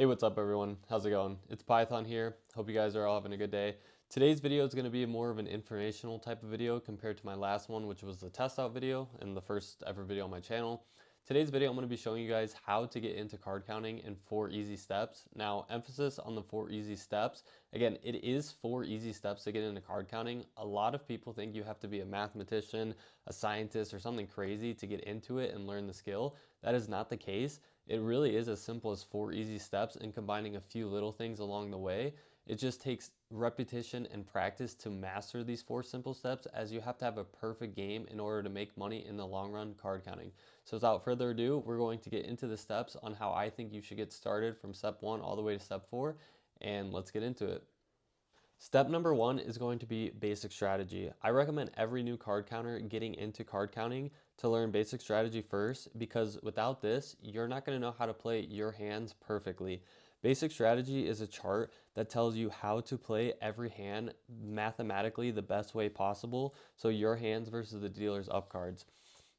Hey, what's up everyone? How's it going? It's Python here. Hope you guys are all having a good day. Today's video is going to be more of an informational type of video compared to my last one, which was the test out video and the first ever video on my channel. Today's video, I'm going to be showing you guys how to get into card counting in 4 easy steps. Now, emphasis on the 4 easy steps. Again, it is 4 easy steps to get into card counting. A lot of people think you have to be a mathematician, a scientist, or something crazy to get into it and learn the skill. That is not the case. It really is as simple as 4 easy steps and combining a few little things along the way. It just takes repetition and practice to master these 4 simple steps, as you have to have a perfect game in order to make money in the long run card counting. So without further ado, we're going to get into the steps on how I think you should get started from step 1 all the way to step 4, and let's get into it. Step number 1 is going to be basic strategy. I recommend every new card counter getting into card counting to learn basic strategy first, because without this, you're not going to know how to play your hands perfectly. Basic strategy is a chart that tells you how to play every hand mathematically the best way possible, so your hands versus the dealer's up cards.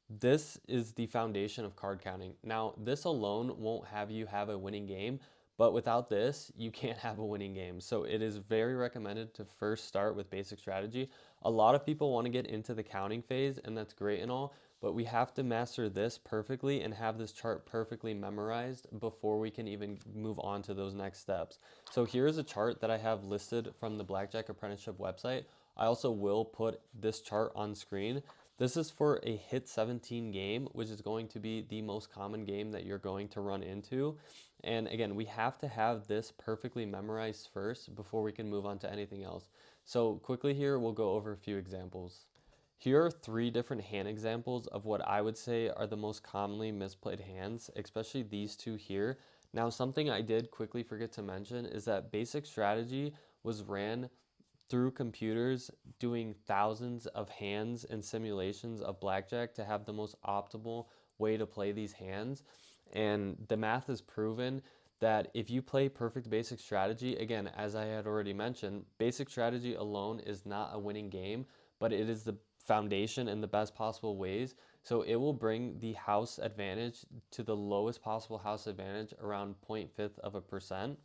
This is the foundation of card counting. Now, this alone won't have you have a winning game, but without this, you can't have a winning game. So it is very recommended to first start with basic strategy. A lot of people want to get into the counting phase, and that's great and all, but we have to master this perfectly and have this chart perfectly memorized before we can even move on to those next steps. So here's a chart that I have listed from the Blackjack Apprenticeship website. I also will put this chart on screen. This is for a hit 17 game, which is going to be the most common game that you're going to run into. And again, we have to have this perfectly memorized first before we can move on to anything else. So quickly here, we'll go over a few examples. Here are 3 different hand examples of what I would say are the most commonly misplayed hands, especially these 2 here. Now, something I did quickly forget to mention is that basic strategy was ran through computers doing thousands of hands and simulations of blackjack to have the most optimal way to play these hands. And the math has proven that if you play perfect basic strategy, again, as I had already mentioned, basic strategy alone is not a winning game, but it is the foundation in the best possible ways. So it will bring the house advantage to the lowest possible house advantage, around 0.5%.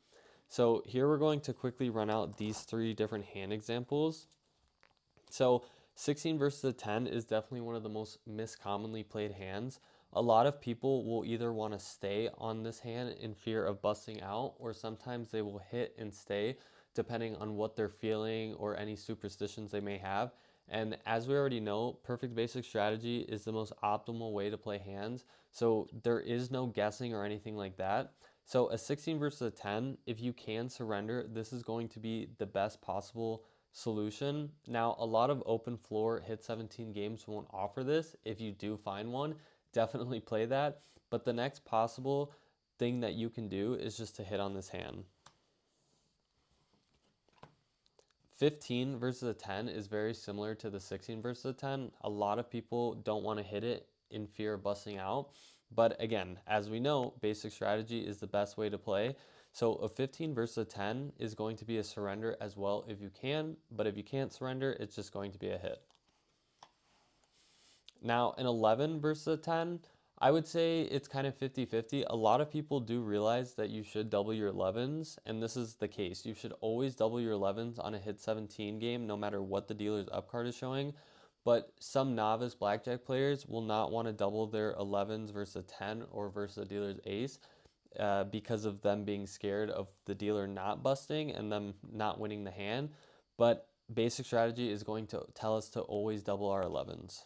So here we're going to quickly run out these 3 different hand examples. So 16 versus a 10 is definitely one of the most miscommonly played hands. A lot of people will either want to stay on this hand in fear of busting out, or sometimes they will hit and stay depending on what they're feeling or any superstitions they may have. And as we already know, perfect basic strategy is the most optimal way to play hands. So there is no guessing or anything like that. So a 16 versus a 10, if you can surrender, this is going to be the best possible solution. Now, a lot of open floor hit 17 games won't offer this. If you do find one, definitely play that. But the next possible thing that you can do is just to hit on this hand. 15 versus a 10 is very similar to the 16 versus a 10. A lot of people don't want to hit it in fear of busting out. But again, as we know, basic strategy is the best way to play. So a 15 versus a 10 is going to be a surrender as well if you can, but if you can't surrender, it's just going to be a hit. Now, an 11 versus a 10, I would say it's kind of 50-50. A lot of people do realize that you should double your 11s, and this is the case. You should always double your 11s on a hit 17 game, no matter what the dealer's up card is showing. But some novice blackjack players will not want to double their 11s versus a 10 or versus a dealer's ace, because of them being scared of the dealer not busting and them not winning the hand. But basic strategy is going to tell us to always double our 11s.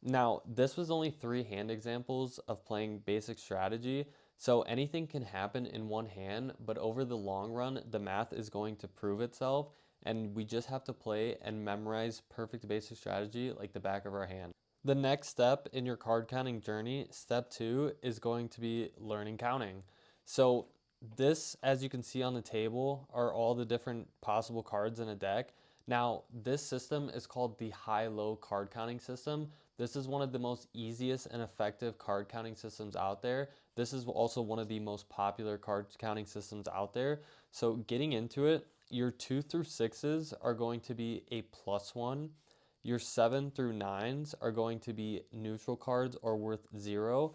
Now, this was only 3 hand examples of playing basic strategy, so anything can happen in one hand, but over the long run, the math is going to prove itself, and we just have to play and memorize perfect basic strategy like the back of our hand. The next step in your card counting journey, step 2, is going to be learning counting. So this, as you can see on the table, are all the different possible cards in a deck. Now, this system is called the high-low card counting system. This is one of the most easiest and effective card counting systems out there. This is also one of the most popular card counting systems out there. So getting into it, your 2 through 6s are going to be a +1. your 7 through 9s are going to be neutral cards or worth 0,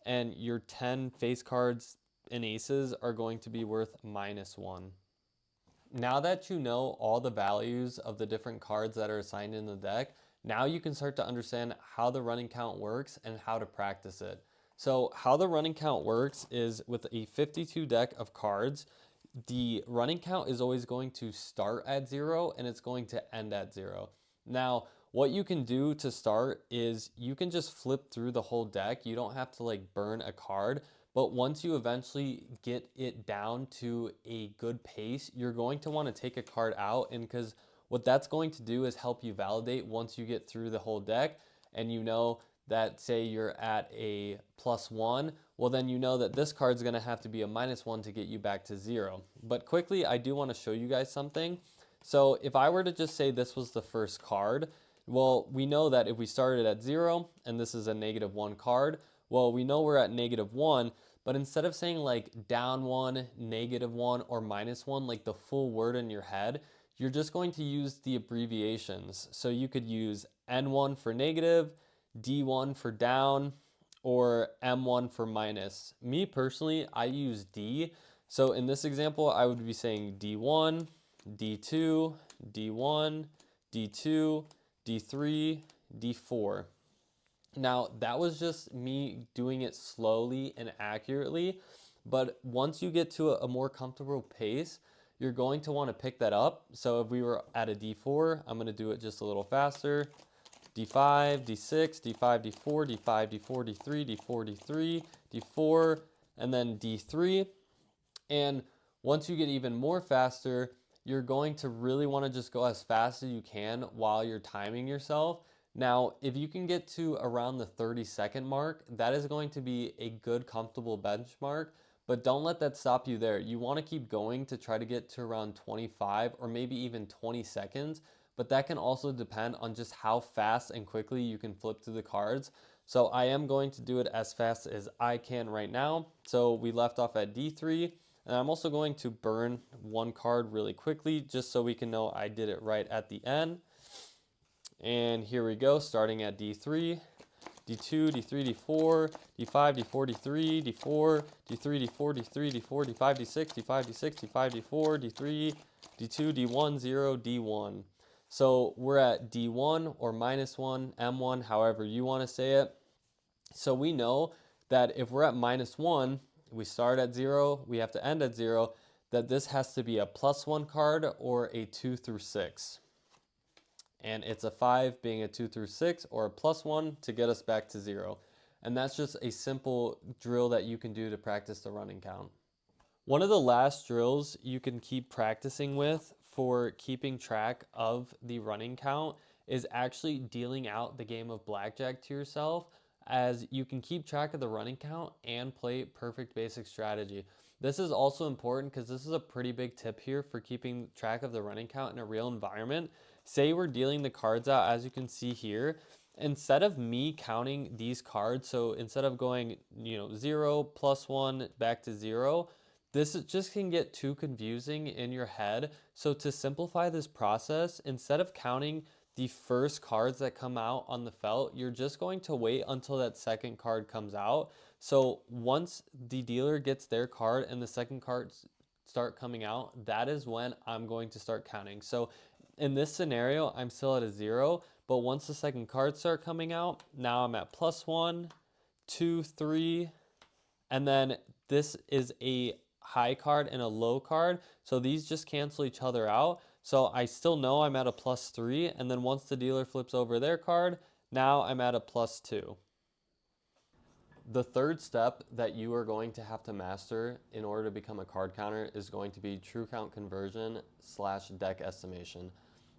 and your 10 face cards and aces are going to be worth -1. Now that you know all the values of the different cards that are assigned in the deck, now you can start to understand how the running count works and how to practice it. So how the running count works is with a 52 deck of cards, the running count is always going to start at 0 and it's going to end at 0. Now, what you can do to start is you can just flip through the whole deck. You don't have to like burn a card, but once you eventually get it down to a good pace, you're going to want to take a card out, and because what that's going to do is help you validate once you get through the whole deck and you know that, say you're at a +1, well then you know that this card's going to have to be a -1 to get you back to 0. But quickly, I do want to show you guys something. So if I were to just say this was the first card, well, we know that if we started at 0 and this is a -1 card, well, we know we're at -1, but instead of saying like down 1, -1, or -1, like the full word in your head, you're just going to use the abbreviations. So you could use N1 for negative, D1 for down, or M1 for minus. Me personally, I use D. So in this example, I would be saying D1, D2, D1, D2, D3, D4. Now, that was just me doing it slowly and accurately, but once you get to a more comfortable pace, you're going to want to pick that up. So if we were at a D4, I'm going to do it just a little faster. D5, D6, D5, D4, D5, D4, D3, D4, D3, D4, and then D3. And once you get even more faster, you're going to really want to just go as fast as you can while you're timing yourself. Now, if you can get to around the 30-second mark, that is going to be a good, comfortable benchmark, but don't let that stop you there. You want to keep going to try to get to around 25 or maybe even 20 seconds, but that can also depend on just how fast and quickly you can flip through the cards. So I am going to do it as fast as I can right now. So we left off at D3, and I'm also going to burn one card really quickly just so we can know I did it right at the end. And here we go, starting at D3, D2, D3, D4, D5, D4, D3, D4, D3, D4, D3, D4, D5, D6, D5, D6, D5, D4, D3, D2, D1, 0, D1. So we're at D1 or -1, M1, however you want to say it. So we know that if we're at -1, we start at 0, we have to end at 0, that this has to be a +1 card or a 2 through 6. And it's a 5 being a 2 through 6 or a +1 to get us back to 0. And that's just a simple drill that you can do to practice the running count. One of the last drills you can keep practicing with for keeping track of the running count is actually dealing out the game of blackjack to yourself, as you can keep track of the running count and play perfect basic strategy. This is also important because this is a pretty big tip here for keeping track of the running count in a real environment. Say we're dealing the cards out, as you can see here. Instead of me counting these cards, so instead of going 0 +1 back to 0, this just can get too confusing in your head. So to simplify this process, instead of counting the first cards that come out on the felt, you're just going to wait until that second card comes out. So once the dealer gets their card and the second cards start coming out, that is when I'm going to start counting. So in this scenario, I'm still at a 0, but once the second cards start coming out, now I'm at +1, 2, 3, and then this is a high card and a low card, so these just cancel each other out. So I still know I'm at a +3, and then once the dealer flips over their card, now I'm at a +2. The third step that you are going to have to master in order to become a card counter is going to be true count conversion / deck estimation.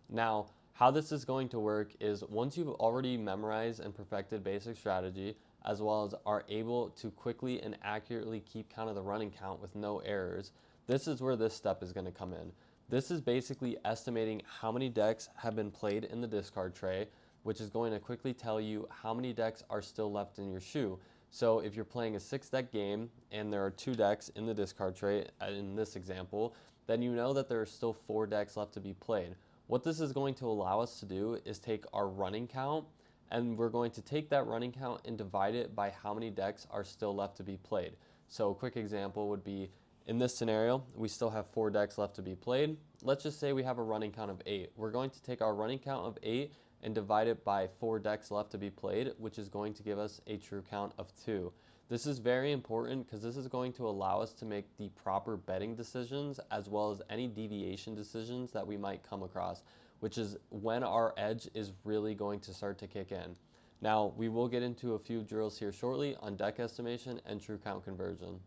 Now, how this is going to work is once you've already memorized and perfected basic strategy, as well as are able to quickly and accurately keep count of the running count with no errors, this is where this step is going to come in. This is basically estimating how many decks have been played in the discard tray, which is going to quickly tell you how many decks are still left in your shoe. So if you're playing a 6-deck game and there are 2 decks in the discard tray, in this example, then you know that there are still 4 decks left to be played. What this is going to allow us to do is take our running count, and we're going to take that running count and divide it by how many decks are still left to be played. So a quick example would be, in this scenario, we still have 4 decks left to be played. Let's just say we have a running count of 8. We're going to take our running count of 8 and divide it by 4 decks left to be played, which is going to give us a true count of 2. This is very important because this is going to allow us to make the proper betting decisions as well as any deviation decisions that we might come across, which is when our edge is really going to start to kick in. Now, we will get into a few drills here shortly on deck estimation and true count conversion.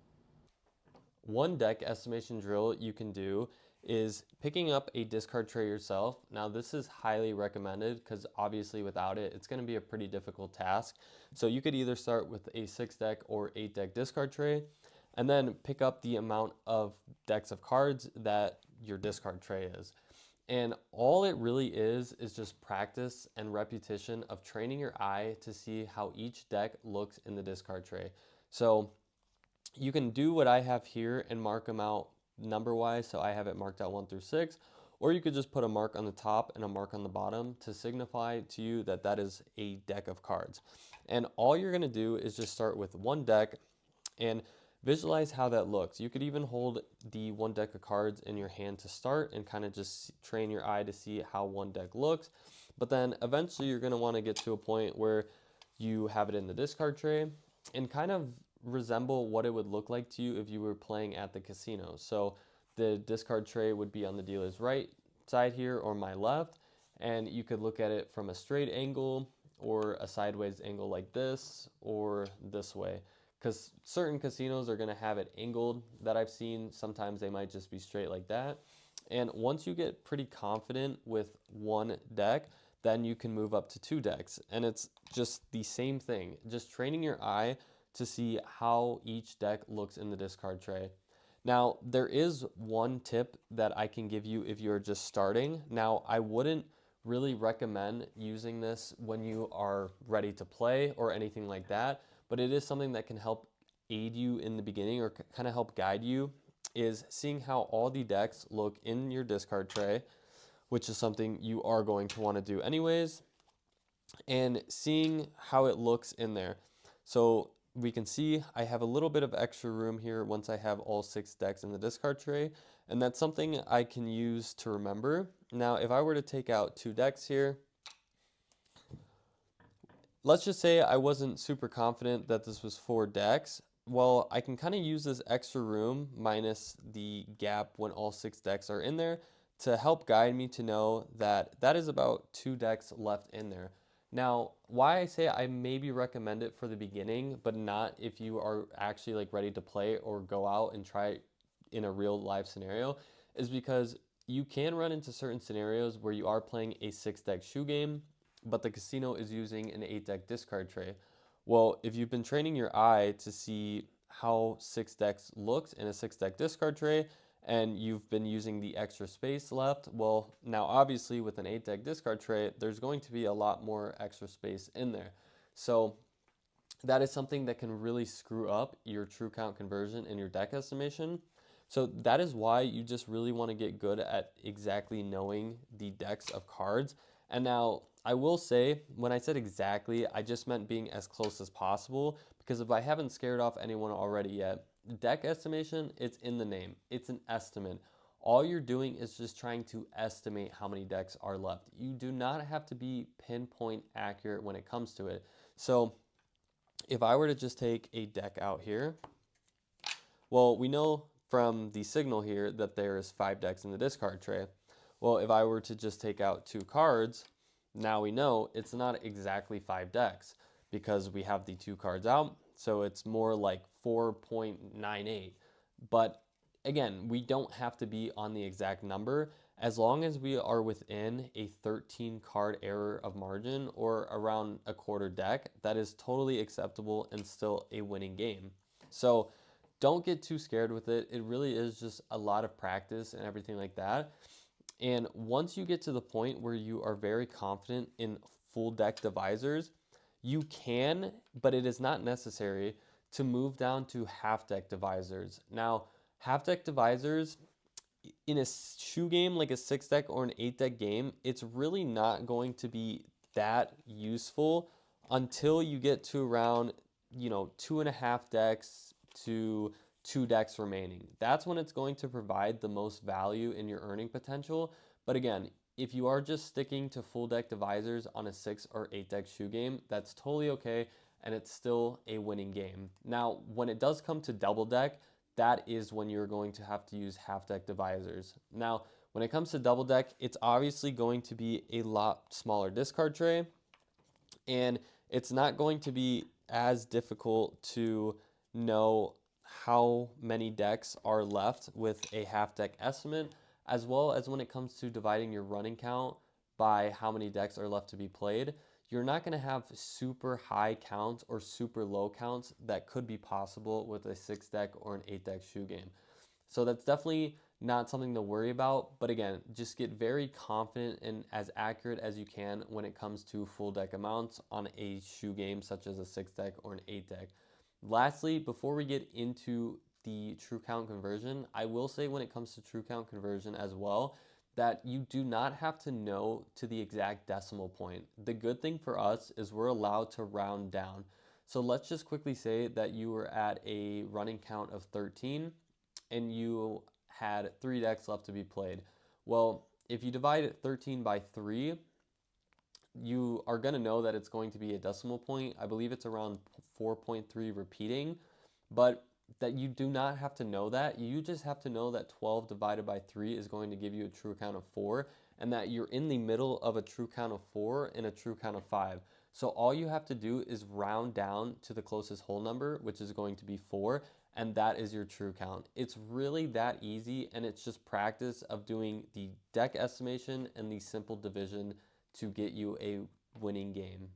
One deck estimation drill you can do is picking up a discard tray yourself. Now this is highly recommended because obviously without it, it's going to be a pretty difficult task. So you could either start with a 6 deck or 8 deck discard tray and then pick up the amount of decks of cards that your discard tray is. And all it really is just practice and repetition of training your eye to see how each deck looks in the discard tray. So you can do what I have here and mark them out number wise, so I have it marked out 1 through 6, or you could just put a mark on the top and a mark on the bottom to signify to you that that is a deck of cards. And all you're going to do is just start with one deck and visualize how that looks. You could even hold the one deck of cards in your hand to start and kind of just train your eye to see how one deck looks. But then eventually you're going to want to get to a point where you have it in the discard tray and kind of resemble what it would look like to you if you were playing at the casino. So the discard tray would be on the dealer's right side here or my left, and you could look at it from a straight angle or a sideways angle like this or this way, because certain casinos are going to have it angled that I've seen. Sometimes they might just be straight like that. And once you get pretty confident with one deck, then you can move up to 2 decks, and it's just the same thing, just training your eye to see how each deck looks in the discard tray. Now, there is one tip that I can give you if you're just starting. Now, I wouldn't really recommend using this when you are ready to play or anything like that, but it is something that can help aid you in the beginning or kind of help guide you, is seeing how all the decks look in your discard tray, which is something you are going to want to do anyways, and seeing how it looks in there. So we can see I have a little bit of extra room here once I have all 6 decks in the discard tray, and that's something I can use to remember. Now, if I were to take out 2 decks here, let's just say I wasn't super confident that this was 4 decks. Well, I can kind of use this extra room minus the gap when all 6 decks are in there to help guide me to know that that is about 2 decks left in there. Now, why I say I maybe recommend it for the beginning, but not if you are actually like ready to play or go out and try it in a real live scenario, is because you can run into certain scenarios where you are playing a 6 deck shoe game, but the casino is using an 8 deck discard tray. Well, if you've been training your eye to see how 6 decks looks in a 6 deck discard tray, and you've been using the extra space left, well, now obviously with an 8 deck discard tray, there's going to be a lot more extra space in there. So that is something that can really screw up your true count conversion and your deck estimation. So that is why you just really want to get good at exactly knowing the decks of cards. And now I will say, when I said exactly, I just meant being as close as possible, because if I haven't scared off anyone already yet, deck estimation, it's in the name. It's an estimate. All you're doing is just trying to estimate how many decks are left. You do not have to be pinpoint accurate when it comes to it. So if I were to just take a deck out here, well, we know from the signal here that there is 5 decks in the discard tray. Well, if I were to just take out 2 cards, now we know it's not exactly 5 decks because we have the 2 cards out. So it's more like 4.98. But again, we don't have to be on the exact number as long as we are within a 13 card error of margin or around a quarter deck. That is totally acceptable and still a winning game. So don't get too scared with it. It really is just a lot of practice and everything like that. And once you get to the point where you are very confident in full deck divisors, you can, but it is not necessary, to move down to half deck divisors. Now, half deck divisors, in a shoe game like a 6 deck or an 8 deck game, it's really not going to be that useful until you get to around, 2.5 decks to 2 decks remaining. That's when it's going to provide the most value in your earning potential. But again, if you are just sticking to full deck divisors on a 6 or 8 deck shoe game, that's totally okay, and it's still a winning game. Now, when it does come to double deck, that is when you're going to have to use half deck divisors. Now, when it comes to double deck, it's obviously going to be a lot smaller discard tray, and it's not going to be as difficult to know how many decks are left with a half deck estimate, as well as when it comes to dividing your running count by how many decks are left to be played. You're not going to have super high counts or super low counts that could be possible with a 6 deck or an 8 deck shoe game. So that's definitely not something to worry about. But again, just get very confident and as accurate as you can when it comes to full deck amounts on a shoe game such as a 6 deck or an 8 deck. Lastly, before we get into the true count conversion, I will say when it comes to true count conversion as well, that you do not have to know to the exact decimal point. The good thing for us is we're allowed to round down. So let's just quickly say that you were at a running count of 13 and you had 3 decks left to be played. Well, if you divide 13 by 3, you are going to know that it's going to be a decimal point. I believe it's around 4.3 repeating, but that you do not have to know that. You just have to know that 12 divided by 3 is going to give you a true count of 4, and that you're in the middle of a true count of 4 and a true count of 5. So all you have to do is round down to the closest whole number, which is going to be 4, and that is your true count. It's really that easy, and it's just practice of doing the deck estimation and the simple division to get you a winning game.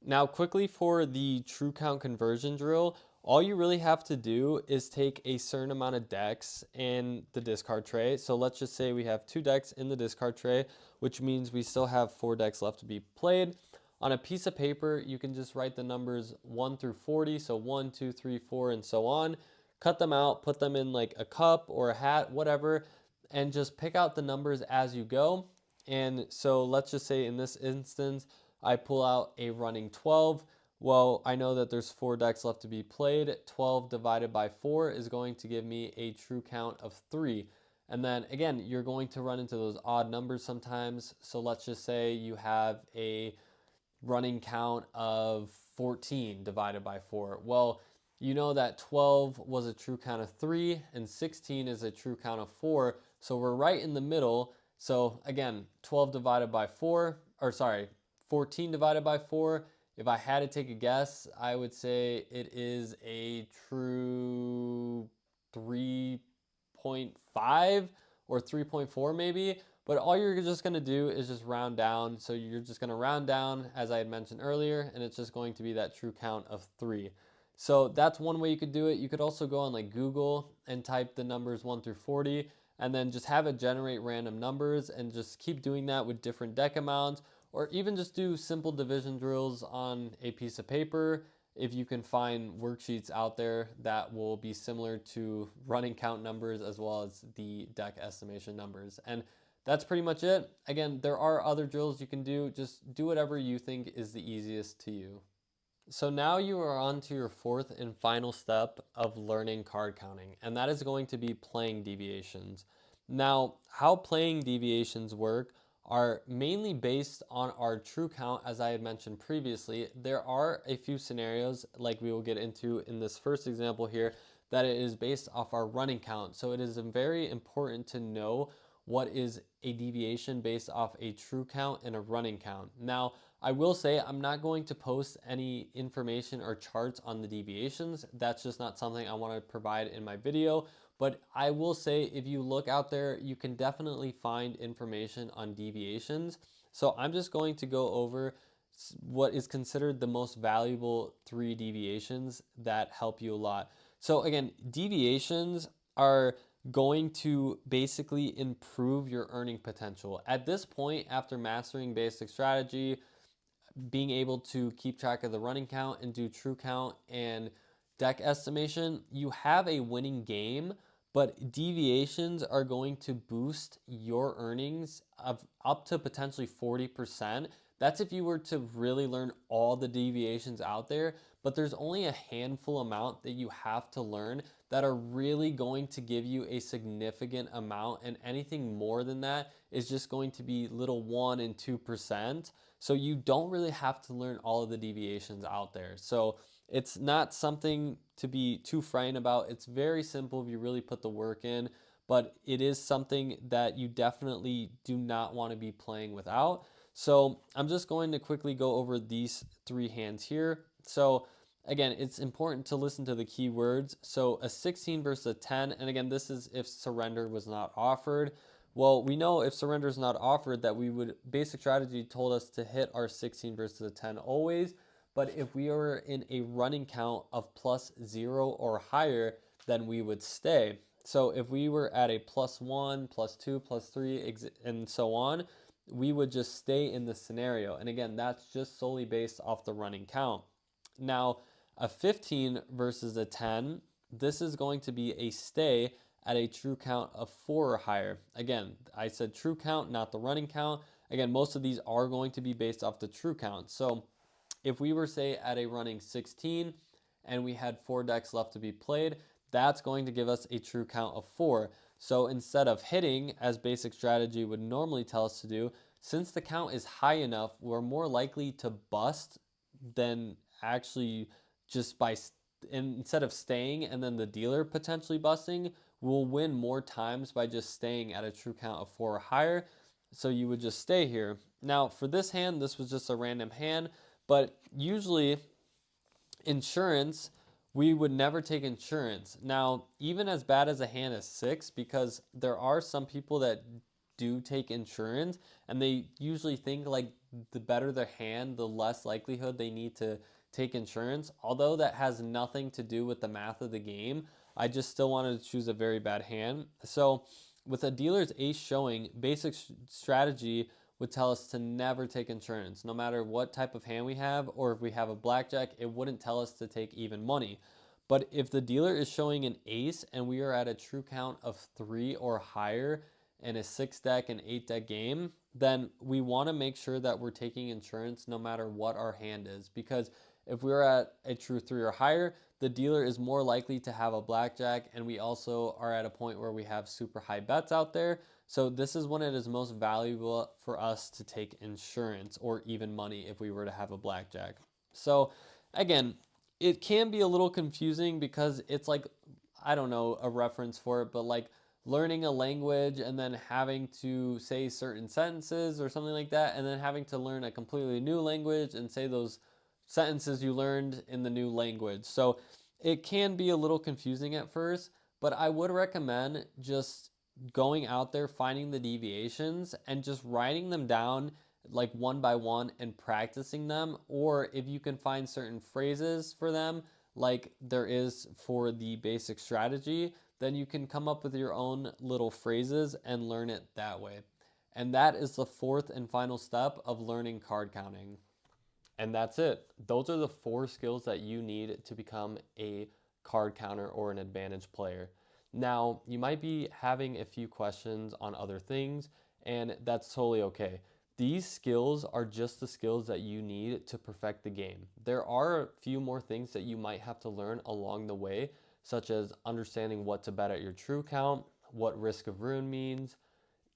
Now, quickly for the true count conversion drill, all you really have to do is take a certain amount of decks in the discard tray. So let's just say we have 2 decks in the discard tray, which means we still have 4 decks left to be played. On a piece of paper, you can just write the numbers 1 through 40, so 1, 2, 3, 4, and so on. Cut them out, put them in like a cup or a hat, whatever, and just pick out the numbers as you go. And so let's just say in this instance, I pull out a running 12. Well, I know that there's 4 decks left to be played. 12 divided by 4 is going to give me a true count of 3. And then again, you're going to run into those odd numbers sometimes. So let's just say you have a running count of 14 divided by 4. Well, you know that 12 was a true count of 3 and 16 is a true count of 4. So we're right in the middle. So again, 12 divided by 4, or sorry, 14 divided by 4. If I had to take a guess, I would say it is a true 3.5 or 3.4 maybe. But all you're just going to do is just round down. So you're just going to round down, as I had mentioned earlier, and it's just going to be that true count of 3. So that's one way you could do it. You could also go on like Google and type the numbers 1 through 40 and then just have it generate random numbers and just keep doing that with different deck amounts, or even just do simple division drills on a piece of paper if you can find worksheets out there that will be similar to running count numbers as well as the deck estimation numbers. And that's pretty much it. Again, there are other drills you can do. Just do whatever you think is the easiest to you. So now you are on to your 4th and final step of learning card counting, and that is going to be playing deviations. Now, how playing deviations work are mainly based on our true count, as I had mentioned previously. There are a few scenarios, like we will get into in this first example here, that it is based off our running count. So it is very important to know what is a deviation based off a true count and a running count. Now, I will say I'm not going to post any information or charts on the deviations. That's just not something I want to provide in my video. But I will say if you look out there, you can definitely find information on deviations. So I'm just going to go over what is considered the most valuable 3 deviations that help you a lot. So again, deviations are going to basically improve your earning potential. At this point, after mastering basic strategy, being able to keep track of the running count and do true count and deck estimation, you have a winning game, but deviations are going to boost your earnings of up to potentially 40%. That's if you were to really learn all the deviations out there, but there's only a handful amount that you have to learn that are really going to give you a significant amount, and anything more than that is just going to be little 1 and 2%. So you don't really have to learn all of the deviations out there. So it's not something to be too frightened about. It's very simple if you really put the work in, but it is something that you definitely do not want to be playing without. So I'm just going to quickly go over these 3 hands here. So again, it's important to listen to the keywords. So a 16 versus a 10, and again, this is if surrender was not offered. Well, we know if surrender is not offered that we would, basic strategy told us to hit our 16 versus a 10 always. But if we are in a running count of +0 or higher, then we would stay. So if we were at a +1, +2, +3, and so on, we would just stay in the scenario. And again, that's just solely based off the running count. Now, a 15 versus a 10, this is going to be a stay at a true count of 4 or higher. Again, I said true count, not the running count. Again, most of these are going to be based off the true count. So if we were, say, at a running 16 and we had 4 decks left to be played, that's going to give us a true count of 4. So instead of hitting, as basic strategy would normally tell us to do, since the count is high enough, we're more likely to bust than actually just by, instead of staying and then the dealer potentially busting, we'll win more times by just staying at a true count of 4 or higher. So you would just stay here. Now for this hand, this was just a random hand, but usually insurance, we would never take insurance. Now, even as bad as a hand is 6, because there are some people that do take insurance, and they usually think like the better their hand, the less likelihood they need to take insurance. Although that has nothing to do with the math of the game, I just still wanted to choose a very bad hand. So with a dealer's ace showing, basic strategy would tell us to never take insurance. No matter what type of hand we have, or if we have a blackjack, it wouldn't tell us to take even money. But if the dealer is showing an ace and we are at a true count of 3 or higher in a 6 deck and 8 deck game, then we want to make sure that we're taking insurance no matter what our hand is. Because if we're at a true 3 or higher, the dealer is more likely to have a blackjack, and we also are at a point where we have super high bets out there. So this is when it is most valuable for us to take insurance or even money if we were to have a blackjack. So again, it can be a little confusing because it's like, I don't know a reference for it, but like learning a language and then having to say certain sentences or something like that, and then having to learn a completely new language and say those sentences you learned in the new language. So it can be a little confusing at first, but I would recommend just going out there, finding the deviations and just writing them down like one by one and practicing them. Or if you can find certain phrases for them, like there is for the basic strategy, then you can come up with your own little phrases and learn it that way. And that is the 4th and final step of learning card counting. And that's it. Those are the 4 skills that you need to become a card counter or an advantage player. Now, you might be having a few questions on other things, and that's totally okay. These skills are just the skills that you need to perfect the game. There are a few more things that you might have to learn along the way, such as understanding what to bet at your true count, what risk of ruin means,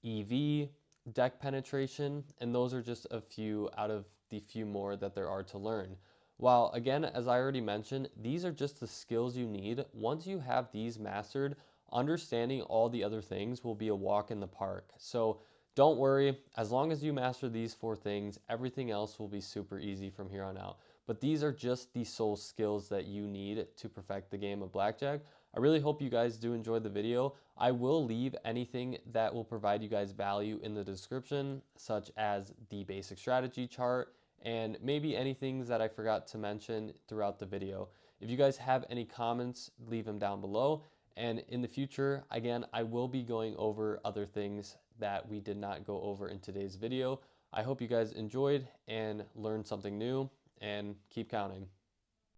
EV, deck penetration, and those are just a few out of the few more that there are to learn. While again, as I already mentioned, these are just the skills you need. Once you have these mastered, understanding all the other things will be a walk in the park. So don't worry, as long as you master these 4 things, everything else will be super easy from here on out. But these are just the sole skills that you need to perfect the game of blackjack. I really hope you guys do enjoy the video. I will leave anything that will provide you guys value in the description, such as the basic strategy chart and maybe anything that I forgot to mention throughout the video. If you guys have any comments, leave them down below. And in the future, again, I will be going over other things that we did not go over in today's video. I hope you guys enjoyed and learned something new, and keep counting.